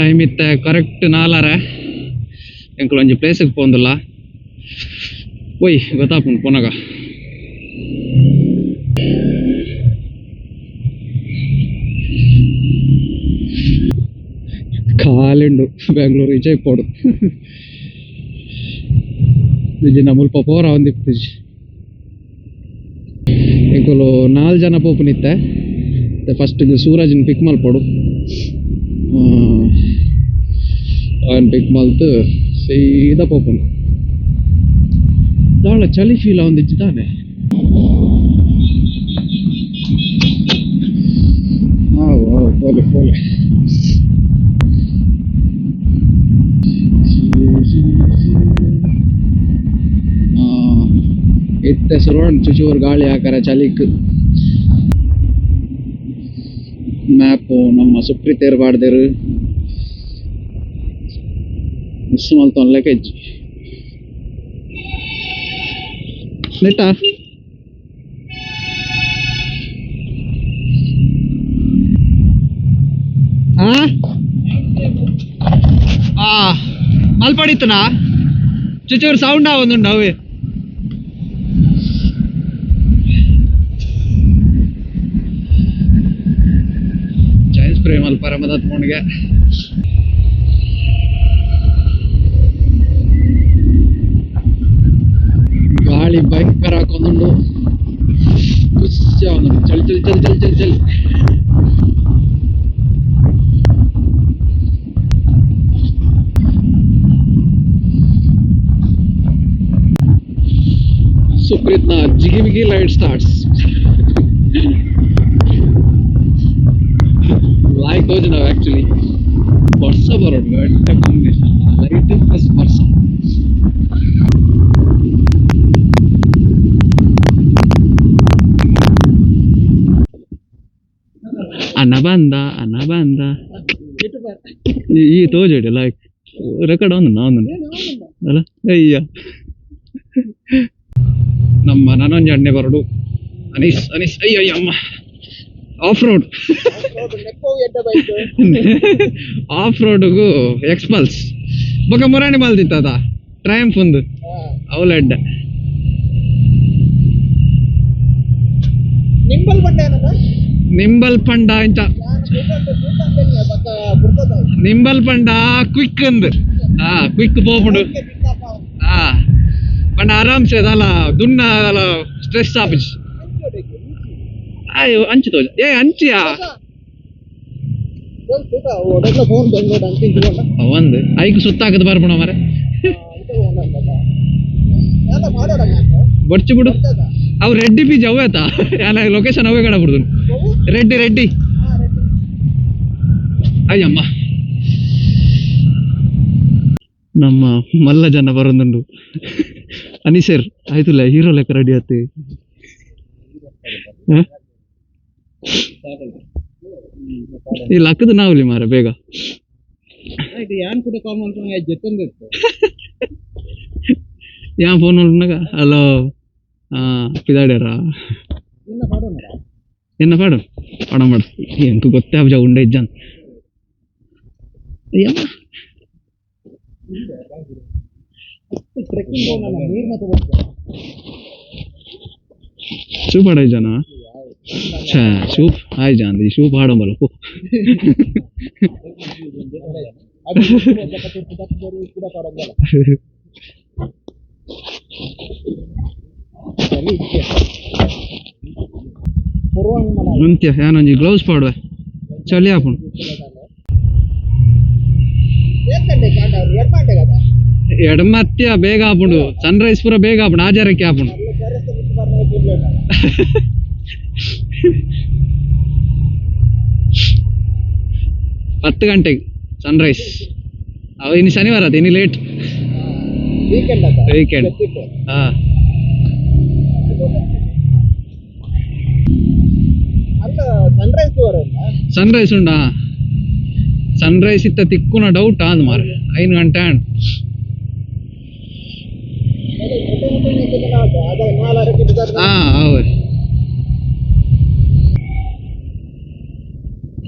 Time ಇತ್ತೆ correct 4 ಎಂಕುಲು ಒಂಜಿ ಪ್ಲೇಸಿಗೆ ಪೋಂದುಲ್ಲ ಒಯ್ ಗೊತ್ತಾಪುಂಡು ಪುನಗ ಕಾಲಿಂಡು ಬೆಂಗಳೂರು ಈಚೆ ಪೋಡು ಇಜ್ಜಿನ ಮುಲ್ಪ ಪೋರ ಒಂದಿಪ್ಪಿಜಿ ಎಂಕುಲು 4 ಜನ ಪೋಪುನಿತ್ತೆ ಫಸ್ಟ್ ಸೂರಜ್ನ ಪಿಕ್ ಮಲ್ಪೋಡು ಅವನ್ ಪಿಕ್ ಮಲ್ತು ಸೀದಾ ಪೋಪುಂಡು ದಾಳ ಚಳಿ ಫೀಲ್ ಒಂದಿಜ್ಜಿ ತಾನೆ ಪೋಲೆ ಪೋಲೆ ಇತ್ತೆ ಸುರೋಣ್ ಚುಚೂರು ಗಾಳಿ ಹಾಕರ ಚಳಿಕ್ ಮ್ಯಾಪು ನಮ್ಮ ಸುಪ್ರೀತೇರು ಬಾಡ್ದೇರು ಮಿಸ್ ಮಲ್ತೊನ್ಲೆಕ್ಕ ಇಜ್ಜಿ ನೆಟ್ಟ ಮಲ್ಪಡಿತ್ತನಾ ಚುಚೂರು ಸೌಂಡ್ ಒಂದುಂಡು ಅವೇ ಚೈನ್ ಸ್ಪ್ರೇ ಮಲ್ಪಾರ ಮದತ್ ಮೊಣ್ಗೆ ಗಾಳಿ ಭಯಂಕರ ಹಾಕೊಂದುಂಡು ಖುಷಿ ಆಗುಂಡು ಚಳಿ ಚಳಿ ಚಳಿ ಚಳಿ ಚಳಿ ಚಳಿ ಸುಪ್ರೀತ್ನ ಜಿಗಿ ಬಿಗಿ ಲೈಟ್ ಸ್ಟಾರ್ಟ್ಸ್ ಲೈಕ್ ತೋಜು ನಾವು ಆಕ್ಚುಲಿ ವರ್ಷ ಬರೋದು ಎಟ್ಟ ಕಾಂಬಿನೇಷನ್ ಲೈಟ್ ಪ್ಲಸ್ ವರ್ಷ ಅಣ್ಣ ಬಂದ ಈ ತೋಜಡಿ ಲೈಕ್ ರೆಕಾರ್ಡ್ ಒಂದು ಅಲ್ಲ ಅಯ್ಯ ನಮ್ಮ ನನೊಂಜಿ ಅಣ್ಣೆ ಬರೋಡು ಅನೀಸ್ ಅನೀಸ್ ಅಯ್ಯ ಅಮ್ಮ ಆಫ್ ರೋಡ್ ಆಫ್ ರೋಡ್ಗೂ ಎಕ್ಸ್ಪಲ್ಸ್ ಬೊಕ ಮುರಾಣಿ ಮಲ್ದಿತ್ತದ ಟ್ರಯಂಫ್ ಒಂದು ಅವಲೆಡ್ಡ ನಿಂಬಲ್ ಪಂಡ ಇಂಚ ನಿಂಬಲ್ ಪಂಡ ಕ್ವಿಕ್ ಅಂದ್ ಕ್ವಿಕ್ ಪೋಪುಂಡು ಪಂಡ ಆರಾಮ್ಸೆ ಅದಲ್ಲ ದುನ್ನ ಅದಲ್ಲ ಸ್ಟ್ರೆಸ್ ಆಪಿಜ್ ಅಯ್ಯೋ ಅಂಚು ತೋಜ ಅಂಚಿಯಾ ಒಂದು ಐಕ್ ಸುತ್ತಾಕದ್ ಬರ್ಬೋಣ ಮರೆ ಬಡ್ಚಿ ಬಿಡು ಅವು ರೆಡ್ಡಿ ಪೀಜ್ ಅವೇತ ಲೊಕೇಶನ್ ಅವೇ ಕಡ ಬಿಡುದು ರೆಡ್ಡಿ ಅಯ್ಯಮ್ಮ ನಮ್ಮ ಮಲ್ಲ ಜನ ಬರೋದುಂಡು ಅನಿಸರ್ ಆಯ್ತುಲ್ಲ ಹೀರೋ ಲೆಕ್ಕ ರೆಡಿ ಆತಿ ಈ ಲಕ್ಕದ ನಾವ್ಲಿ ಮಾರ ಬೇಗ ಯಾನ್ ಫೋನ್ ಹಲೋ ಪಿದಾಡ್ಯಾರ ಎನ್ನ ಪಾಡು ಪಡ ಮಾಡು ಎಂಕು ಗೊತ್ತೇ ಅಬ್ಜ ಉಂಡೆ ಇಜ್ಜನ್ ಶೂಪ್ ಹಾಡ ಜನ ಶೂಪ್ ಆಯ್ ಜಾನ್ ಶೂಪ್ ಹಾಡಂಬಲ್ಲ ಅಂತ್ಯ ಏನೊಂಜಿ ಗ್ಲೌಸ್ ಪಾಡುವೆ ಚಳಿ ಹಾಪುಂಡು ಎಡಮತ್ಯ ಬೇಗ ಹಾಪುಂಡು ಸನ್ ರೈಸ್ ಪೂರ ಬೇಗ ಹಾಪುಂಡು ಆಜಾರಕ್ಕೆ ಹಾಪುಂಡು 10 ಗಂಟೆಗೆ ಸನ್ ರೈಸ್ ಅವ ಇನ್ನು ಶನಿವಾರ ಅದ ಇನ್ನು ಲೇಟ್ ವೀಕೆಂಡ್ ಸನ್ ರೈಸ್ ಉಂಡಾ ಸನ್ ರೈಸ್ ಇತ್ತ ತಿಕ್ಕುನ ಡೌಟ್ ಆದ್ ಮಾರ 5 ಗಂಟೆ ಅಂಡ್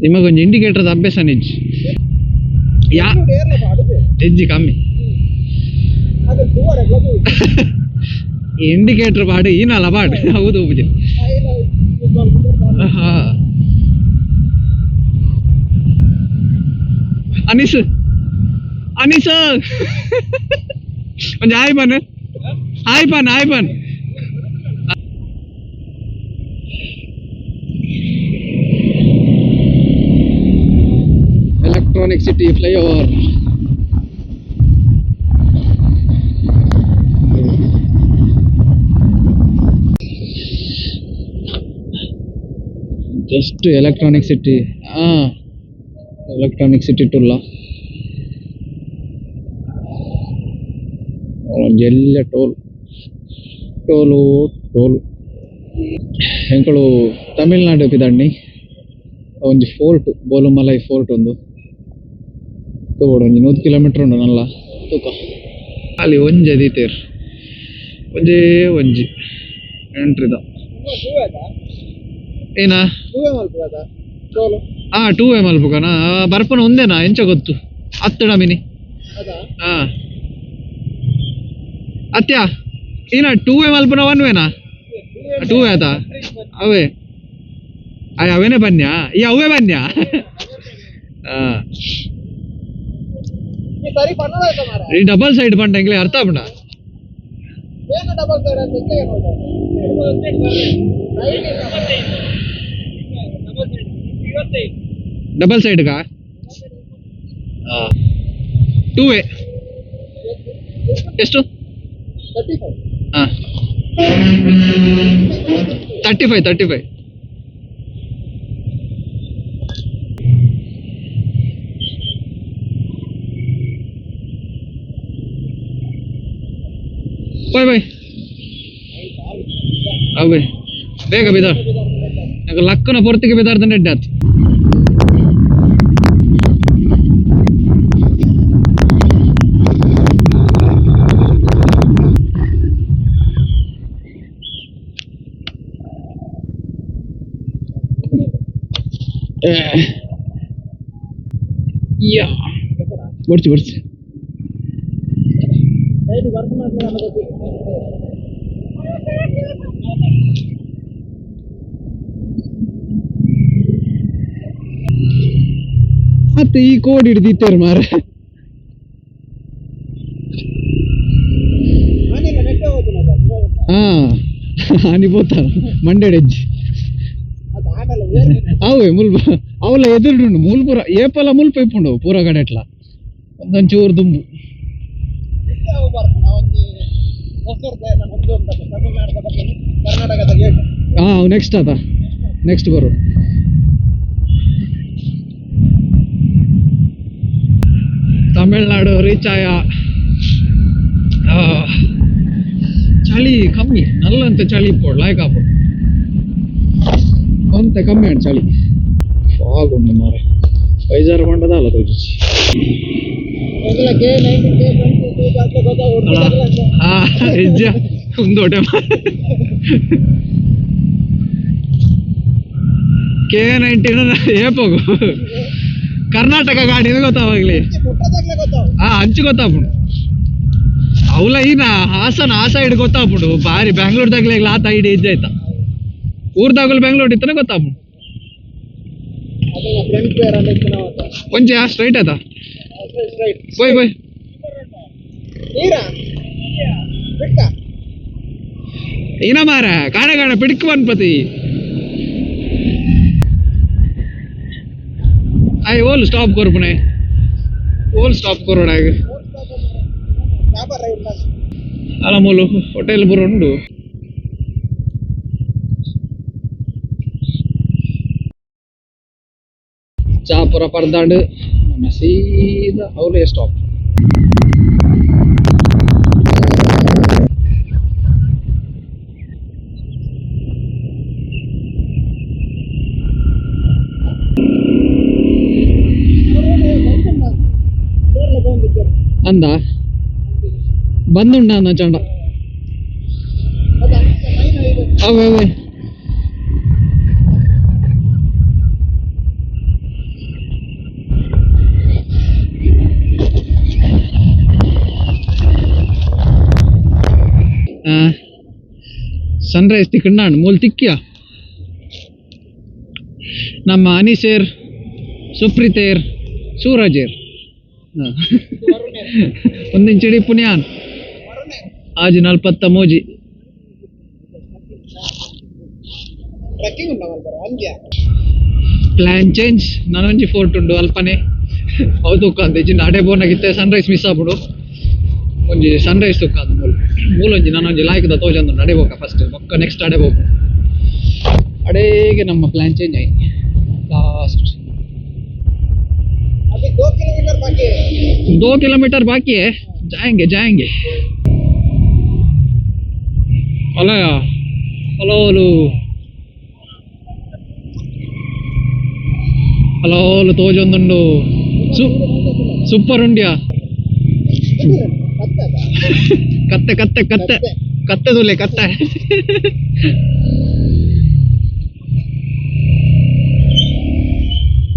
ನಿಮಗೊಂದು ಇಂಡಿಕೇಟರ್ ಅಭ್ಯಾಸ ನಿಜ ಯಾ ಹೆಜ್ಜಿ ಕಮ್ಮಿ ಇಂಡಿಕೇಟರ್ ಪಾಡು ಏನಲ್ಲ ಪಾಡು ಹೌದು ಪೂಜೆ ಹಾ ಅನೀಸ್ ಅನೀಸ್ ಒಂದು ಹಾಯ್ ಬನ್ ಹಾಯ್ ಬನ್ ಹಾಯ್ ಬನ್ electronic city flyover just electronic city electronic city ಟುಲ್ಲ ಎಲ್ಲ ಟೋಲು ಎಂಕಳು ತಮಿಳ್ನಾಡು ಪಿದಾಣ್ಣಿ ಒಂಜಿ ಫೋರ್ಟ್ ಬೋಲುಮಲೈ ಫೋರ್ಟ್ ಒಂದು ತೋಡು ಒಂಜಿ 100 ಕಿಲೋಮೀಟರ್ ಉಂಡು ನಲ್ಲ ತೂಕ ಅಲ್ಲಿ ಒಂಜೆ ದೀತೇರ್ ಒಂಜಿ ಎಂಟ್ರಿದ ಏನಾ 2 ಮಲ್ಪುಗನಾ ಬರ್ಪನ ಒಂದೇನಾ ಎಂಚ ಗೊತ್ತು ಹತ್ತಡ ಮಿನಿ ಅತ್ಯ ಏನ 2 ಮಲ್ಪನ 1 2 ಆಯ್ತಾ ಅವೇ ಅವೇನೇ ಬನ್ಯಾ ಈ ಅವೇ ಬನ್ಯಾ ಈ ಡಬಲ್ ಸೈಡ್ ಪಂಡ ಎಂಗ್ಲೇ ಅರ್ಥ ಪಂಡ ಡಬಲ್ ಸೈಡ್ ಕಾ 2 ಎಷ್ಟು 35 ಬಾಯ್ ಅವೇ ಬೇಗ ಬಿದಾರ್ ಲಕ್ಕನ ಪೊರ್ತಿಗೆ ಬಿದಾರ್ದಂಡೆ ಎಡ್ಡಾತ್ ಬರ್ಚಿ ಮತ್ತೆ ಈ ಕೋಡ್ ಹಿಡ್ದಿತ್ತೇರು ಮಾರ ಹಾನಿ పోతారు ಮಂಡ್ಯಡೆಜ್ಜಿ ಅವೇ ಮುಲ್ಪ ಅವಲ ಎದುರುಂಡು ಮುಲ್ಪುರ ಏಪಲ ಮುಲ್ಪ ಇಪ್ಪುಂಡು ಪೂರ ಕಡೆ ಎಟ್ಲ ಒಂದೊಂಚೂರು ದುಂಬು ನೆಕ್ಸ್ಟ್ ಅದ ನೆಕ್ಸ್ಟ್ ಬರು ತಮಿಳ್ನಾಡು ರೀಚ್ ಆಯ ಚಳಿ ಕಮ್ಮಿ ನಲ್ಲಂತೆ ಚಳಿ ಇಪ್ಪೋಡು ಲಾಯ್ಕ್ ಹಾಪೋಡು ಅಂತೆ ಕಮ್ಮಿ ಆಡ್ ಚಳಿ ಬಾಗುಂಡು ಮಾರೆ ವೈಜಾರ ಮಂಡದ ಅಲ್ಲ ತೋಜಿ ಹೆಜ್ಜ ಒಂದೋಟೆ K19 ಏಪೋಗು ಕರ್ನಾಟಕ ಗಾಡಿ ಗೊತ್ತಾವಾಗ್ಲಿ ಹಂಚು ಗೊತ್ತಾಪುಂಡು ಅವಲ ಈನ ಹಾಸನ ಆ ಸೈಡ್ ಗೊತ್ತಾಪುಂಡು ಬಾರಿ ಬ್ಯಾಂಗ್ಳೂರ್ದಾಗ್ಲೇ ಲಾತ ಐಡಿ ಇಜ್ಜ ಆಯ್ತಾ ಊರ್ದಾಗಲು ಬೆಂಗ್ಳೂರ್ ಇತ್ತನೆ ಗೊತ್ತಾಪುಂಡು ಕೊಂಚ ಸ್ಟ್ರೈಟ್ ಆಯ್ತಾ ಬಾಯ್ ಈನ ಮಾರ ಕಾಣ ಪಿಡಿಕ್ ಬನ್ಪತಿ आय ओल स्टॉप कर पुणे ओल स्टॉप करोड आगे अला मोलो होटल पुर उंडु चापुर पर्दांड सीधा औले स्टॉप अंदा बंदुंडा चंड अवे ಸನ್ರೈಸ್ ತಿಕ್ಕಂಡು ಮೂಲ ತಿಕ್ಕಿಯ ನಮ್ಮ ಅನಿಸೇರ್ ಸುಪ್ರೀತೇರ್ ಸೂರಜೇರ್ ಒಂದಿಂಚಡಿ ಪುಣ್ಯಾನ್ ಆಜ್ ನಲ್ಪತ್ತ ಮೋಜಿ ಪ್ಲಾನ್ ಚೇಂಜ್ ನನೊಂಜಿ ಫೋರ್ಟ್ ಉಂಡು ಅಲ್ಪನೆ ಹೌದು ಕಾಂತ ಇಜ್ಜಿಂದ ಅಡೆ ಬೋನಾಗಿತ್ತೆ ಸನ್ರೈಸ್ ಮಿಸ್ ಆಗ್ಬಿಡು ಒಂಜಿ ಸನ್ರೈಸ್ ತುಕ್ಕಾದ ಮೂಲೊಂಜಿ ನಾನೊಂಜಿ ಲಾಯ್ಕದ ತೋಜಂದು ಅಡೆ ಬೋಕ ಫಸ್ಟ್ ಬೊಕ್ಕ ನೆಕ್ಸ್ಟ್ ಅಡೆ ಬೋಕ ಅಡೇಗೆ ನಮ್ಮ ಪ್ಲಾನ್ ಚೇಂಜ್ ಆಯ್ತು लास्ट 2 किलोमीटर बाकी है जाएंगे अला हलो तोजोंदुंडु सूपर उंडिया कत्ते दुले कत्ते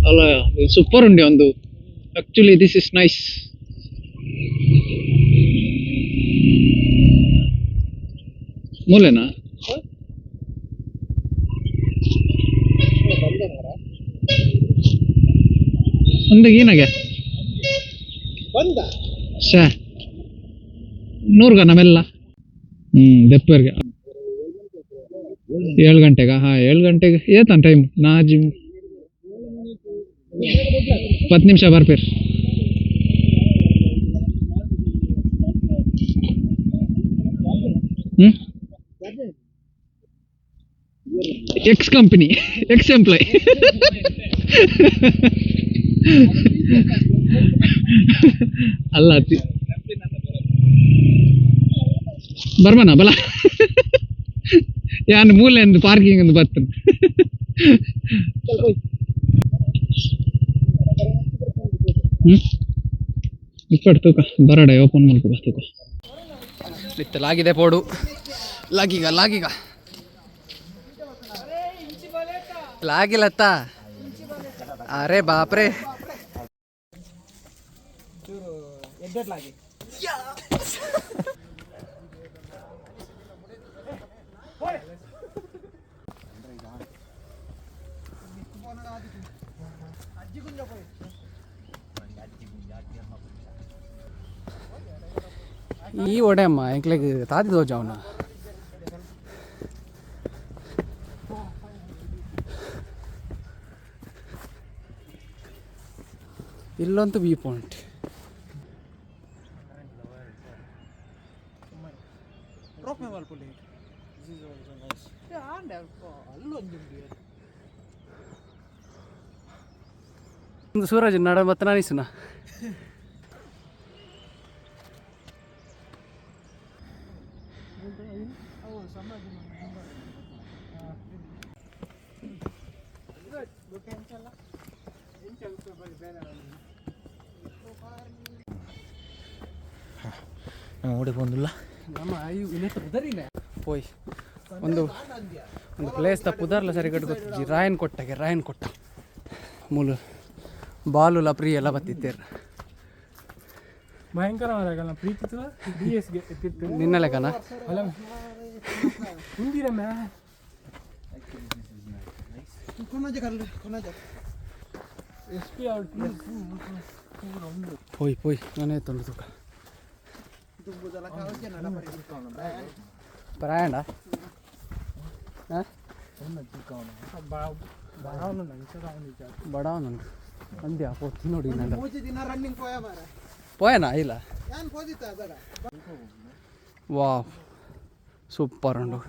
ಅಲ್ಲ ಸೂಪರ್ ಉಂಡೆ ಒಂದು ಆಕ್ಚುಲಿ ದಿಸ್ ಇಸ್ ನೈಸ್ ಮೂಲೆನಾ ಒಂದು ಏನಾಗೆ ಶೇ 100 ನಮ್ಮೆಲ್ಲ ದೆಪ್ಪರ್ಗೆ 7 ಗಂಟೆಗ 7 ಗಂಟೆಗೆ ಏತನ್ ಟೈಮ್ ನಾಜಿ 10 ನಿಮಿಷ ಬರ್ಪೇರ್ ಎಕ್ಸ್ ಕಂಪನಿ ಎಕ್ಸ್ ಎಂಪ್ಲಾಯ್ ಅಲ್ಲ ಬರ್ಮನ ಬಲ ಯಾನ್ ಮೂಲೆ ಒಂದು ಪಾರ್ಕಿಂಗ್ ಒಂದು ಬರ್ತೇನೆ ಇಪ್ಪಟ್ಟು ತೂಕ ಬರಡೆ ಓಪನ್ ಮಾಡ್ಕೊ ತೂಕ ಲಾಗಿದೆ ಪೋಡು ಲಾಗಿಗ ಲಾಗಿಲ್ಲತ್ತ ಅರೆ ಬಾಪ್ರೆ ಈ ಒಡೆಯಮ್ಮ ಎಂಕ್ಲೆಗೆ ತಾದಿ ದೋಜಾವನ ಇಲ್ಲಂತೂ ವ್ಯೂ ಪಾಯಿಂಟ್ ಒಂದು ಸೂರಜ್ ನಡ ಮತ್ತೆ ನಾನಿಸುನ ಓಡಿ ಬಂದಿಲ್ಲ ಪೋಯ್ ಒಂದು ಪ್ಲೇಸ್ ದ ಪುದರ್ಲ ಸರಿ ಕಟ್ಕೊತ್ತಿ ರಾಯನ್ ಕೊಟ್ಟ ಮೂಲು ಬಾಲುಲ ಪ್ರಿಯ ಎಲ್ಲ ಬತ್ತಿತ್ತೇರು ಭಯಂಕರ ಪ್ರೀತಿ ನಿನ್ನ ಲೆಕ್ಕನ ಪೋಯ್ ನಾನೇ ತೊಂದು ತೂಕ ಪ್ರಯಾಣ ಬಡವನು ಅಂದ್ಯಾ ಪೋತಿ ನೋಡಿ పోయానా ఇలా వా సూపర్ ఉండు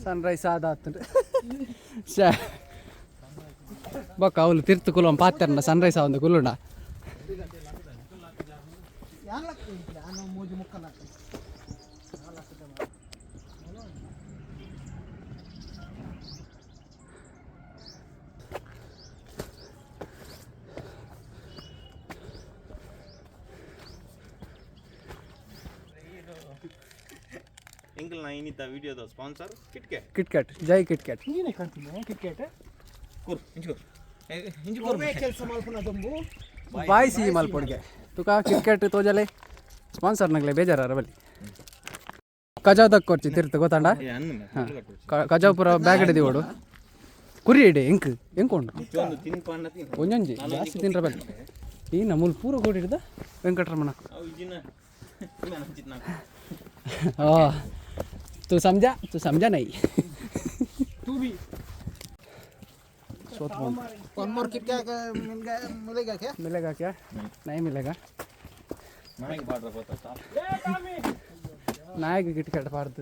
ಸನ್ ರೈಸ್ ಆದಾತಂದ್ರೆ ಬೊಕ್ಕ ಅವಳು ತಿರ್ತು ಕುಲಂ ಪಾತ್ಯರ್ನ ಸನ್ ರೈಸ್ ಒಂದು ಕುಲುಂಡ ಎಂಕಲ್ ನಾ ಇನ್ನಿದ್ದ ವಿಡಿಯೋದ ಸ್ಪಾನ್ಸರ್ ಕಿಟ್ಕ್ಯಾಟ್. ಕಿಟ್ಕ್ಯಾಟ್, ಜೈ ಕಿಟ್ಕ್ಯಾಟ್. ನೀನೇ ಕಾಣ್ತೀನಿ ಕಿಟ್ಕ್ಯಾಟ್ ಕೂರ್ ಇಂಚು ಕೆಲಸ ಮಾಡ್ಕೊಂಡು ಅದೊಂದು ಬಾಯ್ ಸಿಹಿ ಮಲ್ಪೊಡ್ಗೆ ತುಕಾ ಕಿಟ್ಕ್ಯಾಟ್ ತೋಜಲೆ ಸ್ಪಾನ್ಸರ್ ನಗಲೆ ಬೇಜಾರ ಬಲ್ಲಿ ಕಜಾವ್ದಾಗ ಕೊರ್ಚಿ ತಿರ್ತು ಗೊತ್ತಾಂಡ ಹಾಂ ಕಜಾವ್ಪುರ ಬ್ಯಾಗ್ ಹಿಡಿದಿ ಓಡು ಕುರಿ ಇಡೆ ಎಂಕ್ ಎಂಕೊಂಡು ಒಂಜೊಂಜಿ ಜಾಸ್ತಿ ತಿನ್ರ ಬಲ್ಲಿ ಈ ನಮ್ಮಲ್ಲಿ ಪೂರ ಗೋಡಿ ಹಿಡ್ದ ವೆಂಕಟರಮಣ तू समझा नहीं तू भी कौन मोर किटकैट मिलेगा क्या? मिलेगा क्या? नहीं मिलेगा. नायक किटकैट पार्द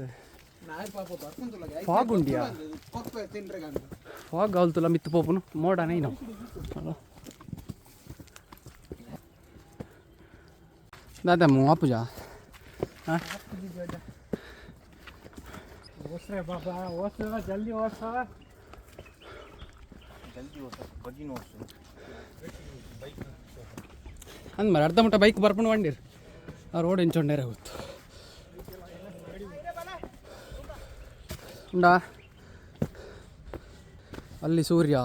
फॉग उंडिया फॉग गावल तुला मित्त पोपुन मोडा नहीं ना दादा मुआ पूजा हाँ ओस रे बाबा ओस रे जल्दी ओस ಅಂದ್ ಮರ ಅರ್ಧ ಮಟ್ಟ ಬೈಕ್ ಬರ್ಕೊಂಡು ಬಂದಿರಿ ಆ ರೋಡ್ ಎಂಚೊಂಡೇರೆ ಹೋಗ್ತು ಉಂಡಾ ಅಲ್ಲಿ ಸೂರ್ಯ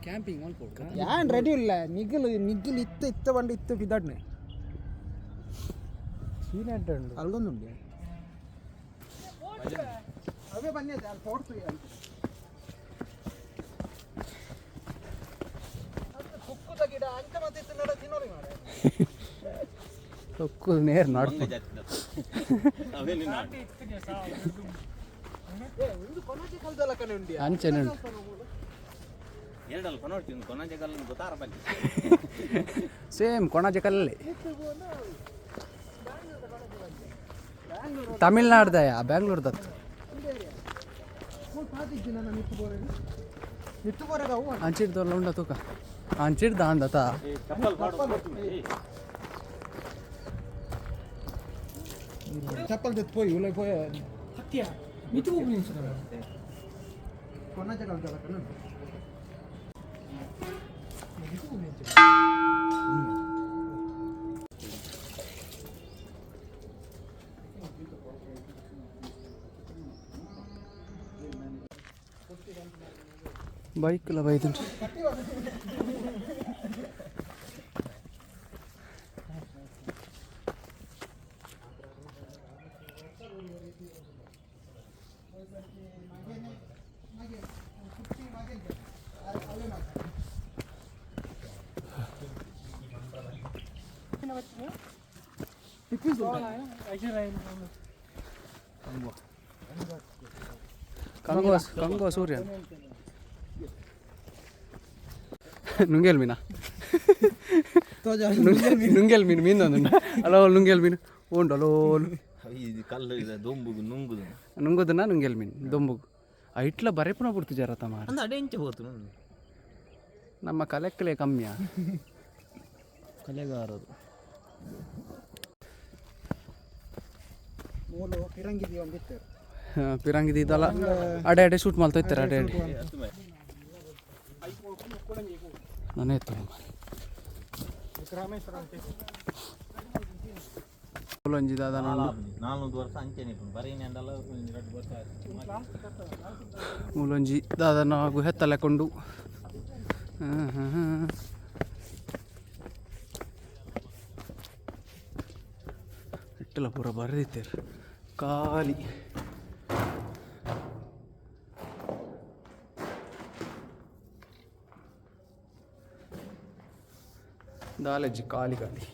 ಕ್ಯಾಂಪಿಂಗ್ ಮಾಡ್ಕೊಡ್ಕ ಯಾನ್ ರೆಡಿ ಇಲ್ಲ ನಿಗ್ಗಲು ಇತ್ತ ಬಂದು ಇತ್ತು ಬಿದ್ದಾಡ್ನೆ ಸೀನೆಟ್ಟುಂಡು ಅಲ್ಗೊಂದುಂಡೆ ಅವೇ ಬಂದಿದೆ ಅಲ್ಲಿ ತೋಡ್ತು ಕುಕ್ಕುದ ಗಿಡ ಅಂತ ಮತ್ತೆ ತಿನ್ನೋರಿ ಮಾರೆ ತೊಕ್ಕು ನೇರ್ ನಾಡ್ತು ಒಂದು ಕೊನಜೆ ಕಲ್ದಲ್ಲ ಕಣೆ ಉಂಡಿ ಅಂಚೆನೆ ಎರಡಲ್ಲ ಕೊನೋಡ್ತೀನಿ ಕೊನಜೆ ಕಲ್ಲ ಗೊತ್ತಾರ ಬನ್ನಿ ಸೇಮ್ ಕೊಣಾಜೆ ಕಲ್ಲೇ ತಮಿಳ್ನಾಡ್ದಯ ಬ್ಯಾಂಗ್ಳೂರ್ದ ಅಂಚಿಡ್ದಲ್ಲ ಉಂಡ ತೂಕ ಅಂಚಿಡ್ದ ಅಂದತ चप्पल देत पोई उले पोई हत्या मितू उबली कोणाच्या कलदला कण ಬೈಕ್ಲ ಬೈದುಂಟು ಕಂಗೋ ಸೂರ್ಯ ನುಂಗೇಲ್ ಮೀನಾ ನುಂಗೇಲ್ ಮೀನು ಮೀನೊಂದು ಅಲೋ ನುಂಗೇಲ್ ಮೀನು ಉಂಡು ಅಲೋಲು ಇದು ಕಲ್ಲು ಇದೆ ದೊಂಬುಗು ನುಂಗುದು ನುಂಗುದನ್ನ ನುಂಗೇಲ್ ಮೀನು ದೊಂಬುಗು ಇಟ್ಲ ಬರೆಪುನ ಬಿಡ್ತು ಜರತ ಮಾರ ಅಂದ ಅಡೆಂಚೆ ಹೋತು ನಮ್ಮ ಕಲೆಕ್ಕಲೆ ಕಮ್ಮಿಯ ಕಲೆಗಾರರು ಮೂಲು ಪಿರಂಗಿದಿ ಒಂದಿತ್ತು ಪಿರಂಗಿದಿ ಇದಲ್ಲ ಅಡೆ ಅಡೆ ಶೂಟ್ ಮಾಡ್ತಾ ಇರ್ತಾರೆ ಅಡೆ ಅಡೆ ನಾನೇ ಎತ್ತು ಒಂಜಿ ದಾದ 400 ವರ್ಷ ಅಂಚೆನೆ ಬರೀನೆ ಅಂದಲ್ಲ 2 ವರ್ಷ ಮೂಲೊಂಜಿ ದಾದ ನಾವು ಹೆತ್ತಲೆಕೊಂಡು ಇಟ್ಟಲ್ಲ ಪೂರ ಬರೆದಿತ್ತೇರು ಖಾಲಿ ದಾಲಜ್ಜಿ ಖಾಲಿ ಖಾಲಿ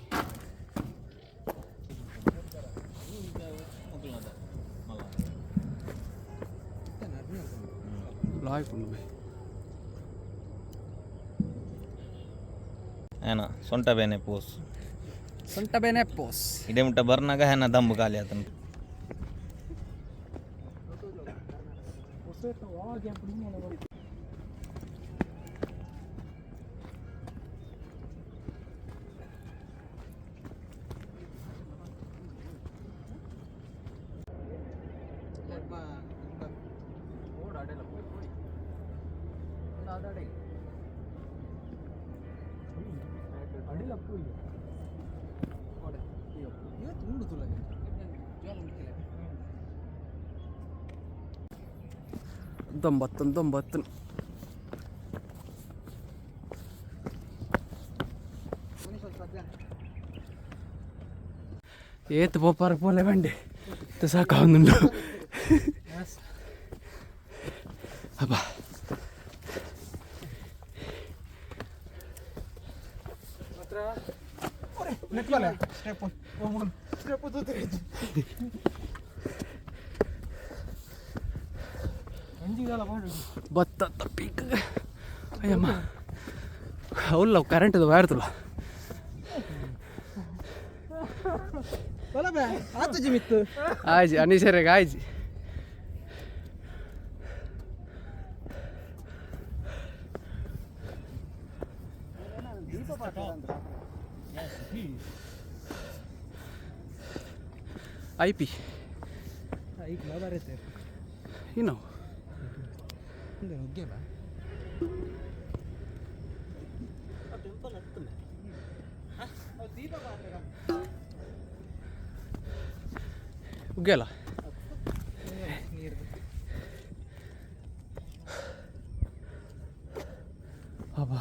ಲಾಯ್ಕೊಂಡು ಬೈ ಏನ ಸೊಂಟ ಬೇನೆ ಪೋಸ್ ಸೊಂಟ ಬೇನೆ ಪೋಸ್ ಇಡೆ ಮುಟ್ಟ ಬರ್ನಾಗ ಹೆನ ದಮ್ಮು ಖಾಲಿ ಆತನ ತೊಂಬತ್ತೊಂಬತ್ತು ಏತ್ ಪೋಪಾರ ಪೋಲೆ ಬಂಡೆ ಸಾಕಾവുന്നുണ്ട് ಅಬ್ಬ ಭತ್ತ ಪೀಕ್ ಅಯ್ಯಮ್ಮ ಅವಲ್ಲ ಕರೆಂಟದು ವೈರ್ ತುಲ ಆಯ್ಜಿ ಅನಿಸರಿಗೆ ಆಯ್ಜಿ ಐ ಪಿ ಏನು ಉಗ್ಗಲ್ಲ ಅಬ್ಬಾ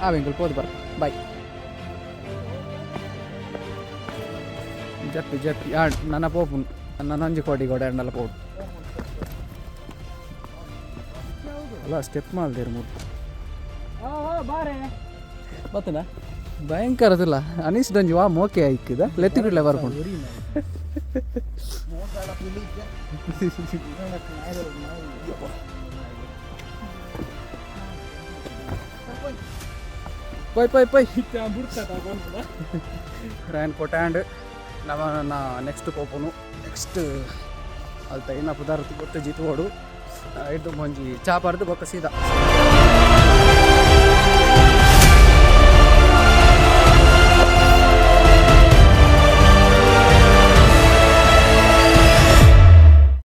ಆವೆಂಗಲ್ ಪೋದು ಬರ್ಪ ಬಾಯ್ ಜಪ್ಪಿ ಜಪ್ಪಿ ನನ್ನ ಪೋಪು ನನ್ನ ಅಂಜು ಕೋಟಿ ಗೋಡೆ ಅಂಡಲ್ಲ ಪೋಡು ಅಲ್ಲ ಸ್ಟೆಪ್ ಮಾಡ್ದೇರು ಮೂರು ಬತ್ತನ ಭಯಂಕರದಿಲ್ಲ ಅನಿಸ್ದಂಜು ವಾ ಮೋಕೆ ಆಯ್ಕಿದ ಲೆತ್ತಿ ಬಿಡ್ಲೆ ಬರ್ಕೊಂಡು ಪೈ ರಾಯನ್ ಕೊಟ್ಯಾಂಡ್ ನಮ್ಮ ನೆಕ್ಸ್ಟ್ ಪೋಪನು ನೆಕ್ಸ್ಟ್ ಅಲ್ಲಿ ತೈನ ಪದಾರ್ಥ ಗೊತ್ತು ಜಿತ್ಕೋಡು ಇದು ಮಂಜಿ ಚಾ ಪಾರ್ದು ಬೊಕ್ಕ ಸೀದಾ